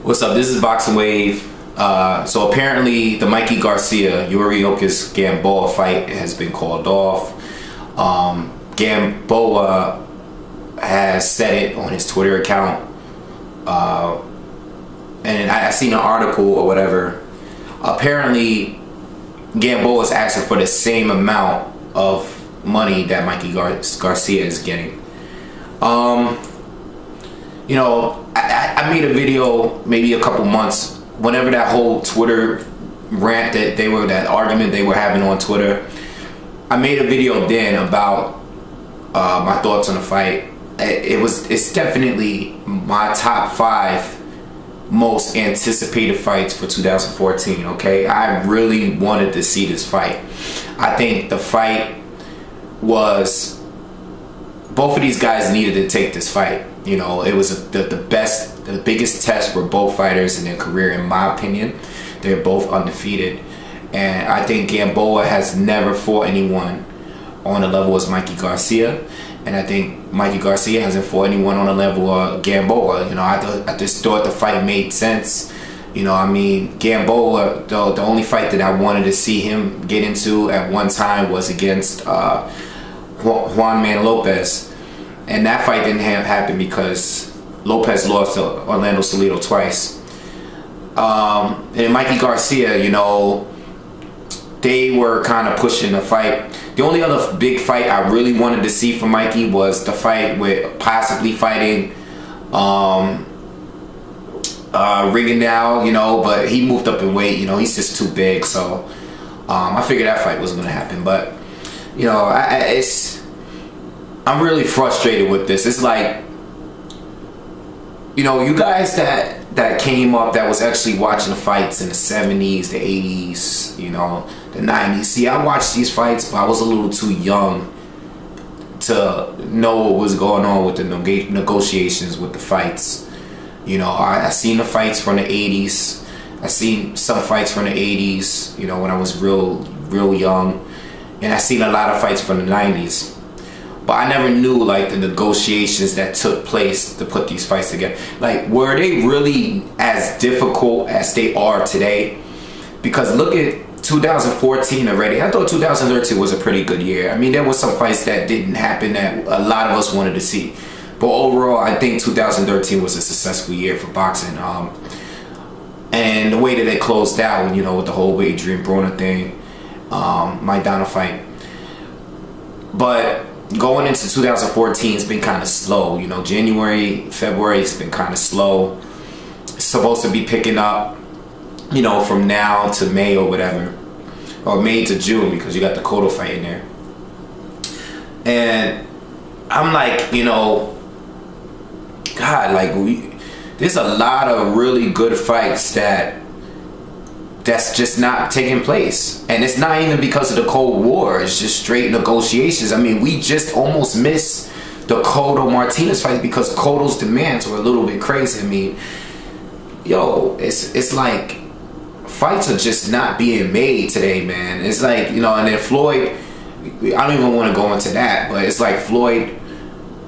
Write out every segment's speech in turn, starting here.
What's up? This is BoxingWave. So apparently the Mikey Garcia, Yuriorkis Gamboa fight has been called off. Gamboa has said it on his Twitter account. And I seen an article or whatever. Apparently Gamboa is asking for the same amount of money that Mikey Garcia is getting. You know, I made a video maybe a couple months whenever that whole Twitter rant that argument they were having on Twitter. I made a video then about my thoughts on the fight. It's definitely my top 5 most anticipated fights for 2014. Okay, I really wanted to see this fight. I think the fight was, both of these guys needed to take this fight. You know, it was the biggest test for both fighters in their career, in my opinion. They're both undefeated, and I think Gamboa has never fought anyone on the level as Mikey Garcia, and I think Mikey Garcia hasn't fought anyone on the level of Gamboa. You know, I just thought the fight made sense. You know, I mean, Gamboa, the only fight that I wanted to see him get into at one time was against Juan Man Lopez. And that fight didn't happen because Lopez lost to Orlando Salido twice. And Mikey Garcia, you know, they were kind of pushing the fight. The only other big fight I really wanted to see from Mikey was the fight with possibly fighting Rigondeaux, you know, but he moved up in weight. You know, he's just too big. So I figured that fight wasn't going to happen. But, you know, I'm really frustrated with this. It's like, you know, you guys that came up, that was actually watching the fights in the 70s, the 80s, you know, the 90s. See, I watched these fights, but I was a little too young to know what was going on with the negotiations with the fights. You know, I seen the fights from the 80s. I seen some fights from the 80s, you know, when I was real young. And I seen a lot of fights from the 90s. But I never knew, like, the negotiations that took place to put these fights together. Like, were they really as difficult as they are today? Because look at 2014 already. I thought 2013 was a pretty good year. I mean, there was some fights that didn't happen that a lot of us wanted to see. But overall, I think 2013 was a successful year for boxing. And the way that they closed out, you know, with the whole Adrian Broner thing, Maidana fight. But going into 2014, it's been kind of slow. You know, January, February, it's been kind of slow. It's supposed to be picking up, you know, from now to May or whatever. Or May to June, because you got the Cotto fight in there. And I'm like, you know, God, like, there's a lot of really good fights that's just not taking place. And it's not even because of the Cold War. It's just straight negotiations. I mean, we just almost missed the Cotto Martinez fight because Cotto's demands were a little bit crazy. I mean, yo, it's like fights are just not being made today, man. It's like, you know, and then Floyd, I don't even want to go into that, but it's like Floyd,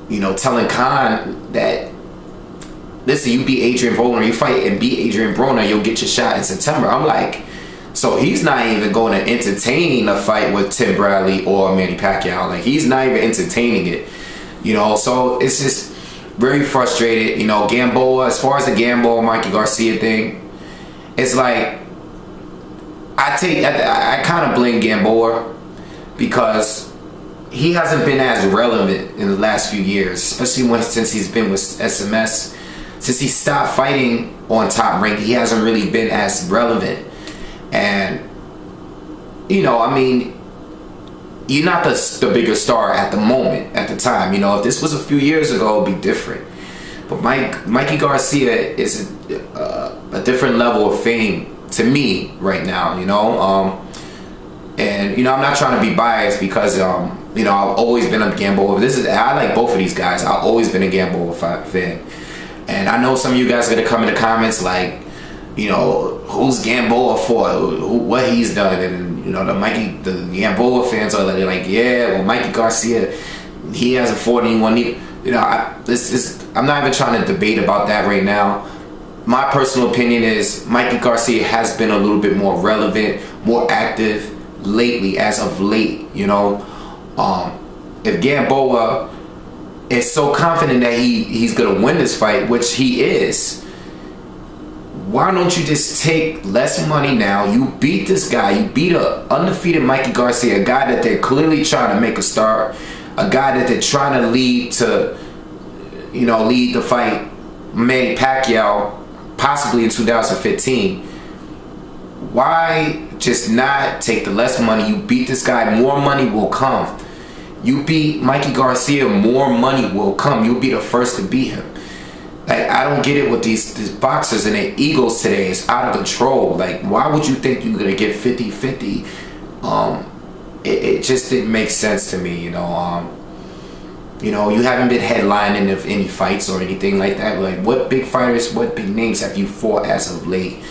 you know, telling Khan that, listen, you beat Adrian Broner, you fight and beat Adrian Broner, you'll get your shot in September. I'm like, so he's not even going to entertain a fight with Tim Bradley or Manny Pacquiao. Like, he's not even entertaining it, you know. So it's just very frustrated, you know. Gamboa, as far as the Gamboa Mikey Garcia thing, it's like I kind of blame Gamboa because he hasn't been as relevant in the last few years, especially since he's been with SMS. Since he stopped fighting on Top Rank, he hasn't really been as relevant. And, you know, I mean, you're not the bigger star at the moment, at the time. You know, if this was a few years ago, it'd be different. But Mikey Garcia is a different level of fame to me right now, you know. And, you know, I'm not trying to be biased because, you know, I've always been a Gamboa. I like both of these guys. I've always been a Gamboa fan. And I know some of you guys are going to come in the comments like, you know, who's Gamboa for? What he's done. And, you know, the Gamboa fans are like, yeah, well, Mikey Garcia, he hasn't fought anyone. You know, I'm not even trying to debate about that right now. my personal opinion is Mikey Garcia has been a little bit more relevant, more active lately, as of late, you know. If Gamboa is so confident that he's gonna win this fight, which he is, why don't you just take less money now? You beat this guy. You beat a undefeated Mikey Garcia, a guy that they're clearly trying to make a star, a guy that they're trying to lead to, you know, lead the fight Manny Pacquiao possibly in 2015. Why just not take the less money? You beat this guy, more money will come. You beat Mikey Garcia, more money will come. You'll be the first to beat him. Like, I don't get it with these boxers and their egos today. It's out of control. Like, why would you think you're gonna get 50-50? It just didn't make sense to me, you know. You know, you haven't been headlining of any fights or anything like that. Like, what big fighters, what big names have you fought as of late?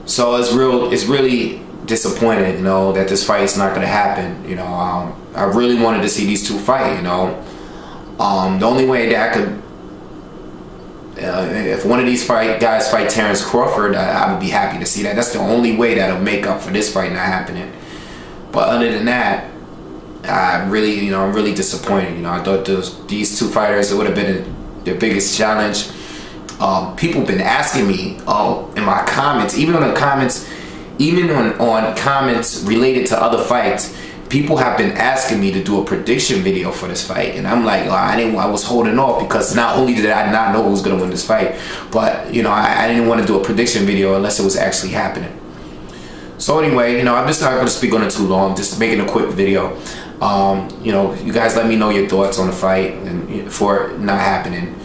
So it's really disappointing, you know, that this fight is not gonna happen. You know, I really wanted to see these two fight. You know, the only way that I could, if one of these guys fight Terrence Crawford, I would be happy to see that. That's the only way that'll make up for this fight not happening. But other than that, I'm really disappointed. You know, I thought these two fighters, it would have been their biggest challenge. People have been asking me in my comments, even on comments related to other fights, people have been asking me to do a prediction video for this fight, and I'm like, I was holding off, because not only did I not know who was gonna win this fight, but you know, I didn't want to do a prediction video unless it was actually happening. So anyway, you know, I'm just not going to speak on it too long, just making a quick video. You know, you guys let me know your thoughts on the fight and for it not happening.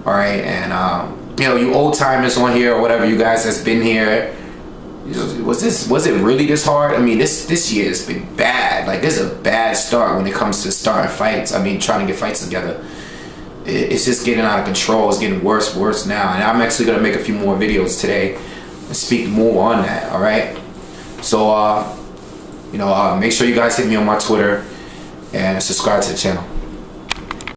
All right, and you know, you old timers on here or whatever, you guys that's been here, was it really this hard? I mean, this year has been bad. Like, this is a bad start when it comes to starting fights. I mean, trying to get fights together. It's just getting out of control. It's getting worse now, and I'm actually going to make a few more videos today and speak more on that. All right. So, you know, make sure you guys hit me on my Twitter and subscribe to the channel.